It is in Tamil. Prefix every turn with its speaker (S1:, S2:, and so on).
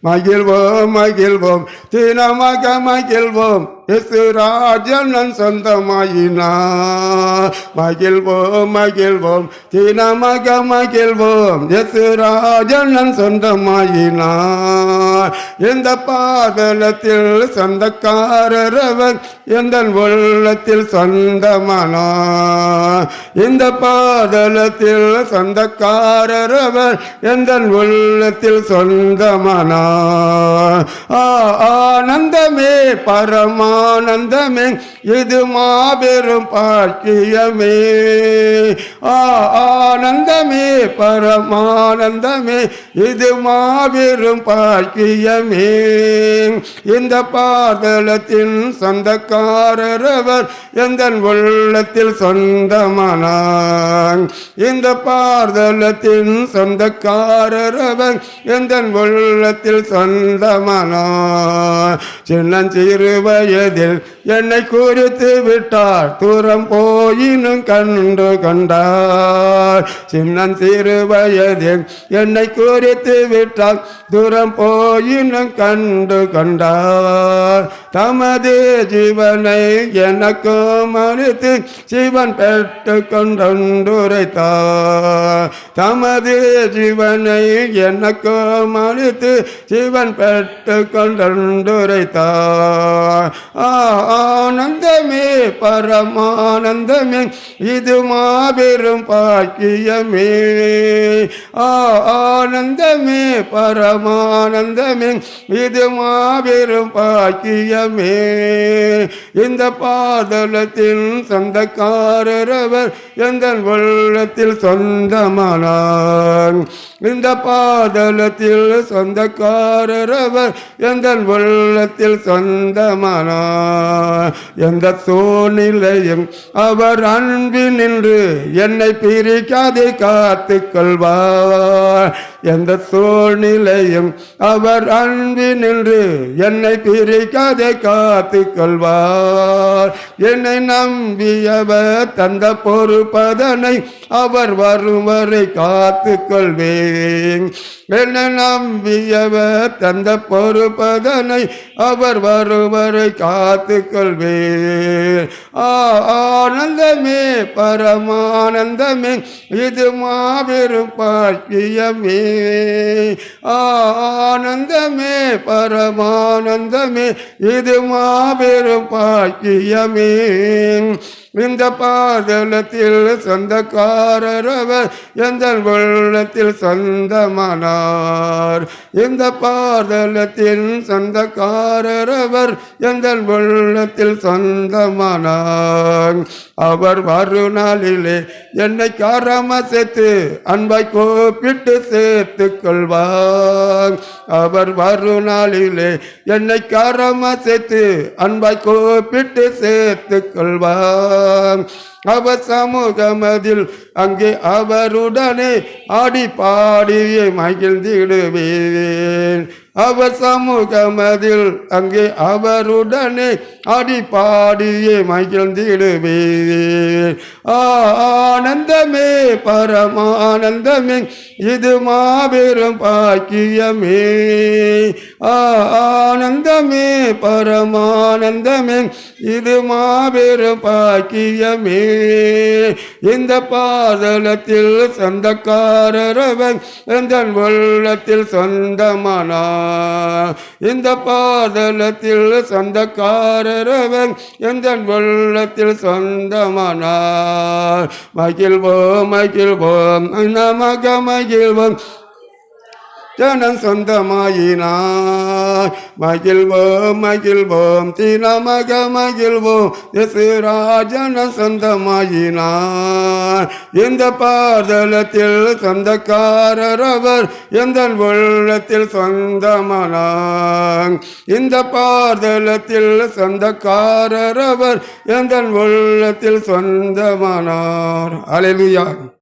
S1: மகிழ்வோம் மகிழ்வோம் தினமாக மகிழ்வோம் இயேசுராஜனன் சொந்தமாயினார். மகிழ்வோம் மகிழ்வோம் தினமாக மகிழ்வோம் இயேசுராஜனன் சொந்தமாயினார். இந்த பாதலத்தில் சொந்தக்காரர் அவர் எந்த உள்ளத்தில் சொந்தமானார். இந்த பாதலத்தில் சொந்தக்காரர் அவர் எந்த உள்ளத்தில் சொந்தமானார். ஆனந்தமே பரமானந்தமே இது மாபெரும் பாக்கியமே. ஆனந்தமே பரமானந்தமே இது மாபெரும் பாக்கியமே. இந்த பாதலத்தின் சொந்தக்காரர் அவர் எந்த உள்ளத்தில் சொந்தமானார். இந்த பாதலத்தின் சொந்தக்காரர் அவர் எந்த உள்ளத்தில் சொந்தமானார். சின்னஞ்சிறு வயதில் என்னை குறித்து விட்டார், தூரம் போயினும் கண்டு கொண்டார். சின்னஞ்சிறு வயதில் என்னை குறித்து விட்டார், தூரம் போயினும் கண்டு கொண்டார். தமது ஜீவனை எனக்கும் அளித்து சிவன் பெற்று கொண்டுரைத்தார். தமது ஜீவனை எனக்கும் அளித்து சிவன் பெற்று கொண்டுரைத்தார். ஆனந்தமே பரமானந்தமே இது மாபெரும் பாக்கியமே. ஆனந்தமே பரமானந்தமே இது மாபெரும் பாக்கியமே. இந்த பாதலத்தின் சொந்தக்காரர் அவர் எந்த உள்ளத்தில் சொந்தமானார். இந்த பாதலத்தில் சொந்தக்காரர் அவர் எந்த உள்ளத்தில் சொந்தமானார். எந்த சூழ்நிலையும் அவர் அன்பினின்று என்னை பிரிக்காதே காத்து கொள்வார். எந்த சூழ்நிலையும் அவர் அன்பினின்று என்னை பிரிக்காதே காத்து கொள்வார். என்னை நம்பியவர் தந்த பொறுப்பதனை அவர் வரும் வரை காத்து கொள்வேன். என்னை நம்பியவர் தந்த பொறுப்பதனை அவர் வரும் வரை காத்து கொள்வேன். ஆனந்தமே பரமானந்தமே இது மாபெரும் பாக்கியமே. ஆனந்தமே பரமானந்தமே இது மாபெரும் பாக்கியமே. இந்த பாதலத்தில் சொந்தக்காரர் அவர் எந்த உள்ளத்தில் சொந்தமானார். இந்த பாதலத்தில் சொந்தக்காரர் அவர் எந்த உள்ளத்தில் சொந்தமானார். அவர் மறுநாளிலே என்னை காரமசைத்து அன்பை கூப்பிட்டு சேர்த்து கொள்வார். அவர் மறுநாளிலே என்னை காரமசைத்து அன்பை கூப்பிட்டு சேர்த்து கொள்வார். அவர் சமூகமதில் அங்கே அவருடனே ஆடி பாடியே மகிழ்ந்திடுவேன். அவர் சமூகமதில் அங்கே அவருடனே ஆடி பாடியே மகிழ்ந்திடுவேன். ஆனந்தமே பரமானந்தமே இது மாபெரும் பாக்கியமே. ஆனந்தமே பரமானந்தமே இது மாபெரும் பாக்கியமே. இந்த பாதலத்தில் சொந்தக்காரர் அவர் எந்த உள்ளத்தில் சொந்தமானார். இந்த பாதலத்தில் சொந்தக்காரர் அவர் எந்த உள்ளத்தில் சொந்தமானார். மகிழ்வோம் மகிழ்வோம் நமக மகிழ்வோம் ஜனம் சொந்தமாயினார். மகிழ்வோம் மகிழ்வோம் தினமக மகிழ்வோம் இயேசுராஜன சொந்தமாயினார். இந்த பாதலத்தில் சொந்தக்காரர் அவர் எந்த உள்ளத்தில் சொந்தமானார். இந்த பாதலத்தில் சொந்தக்காரர் அவர் எந்த உள்ளத்தில் சொந்தமானார். அல்லேலூயா.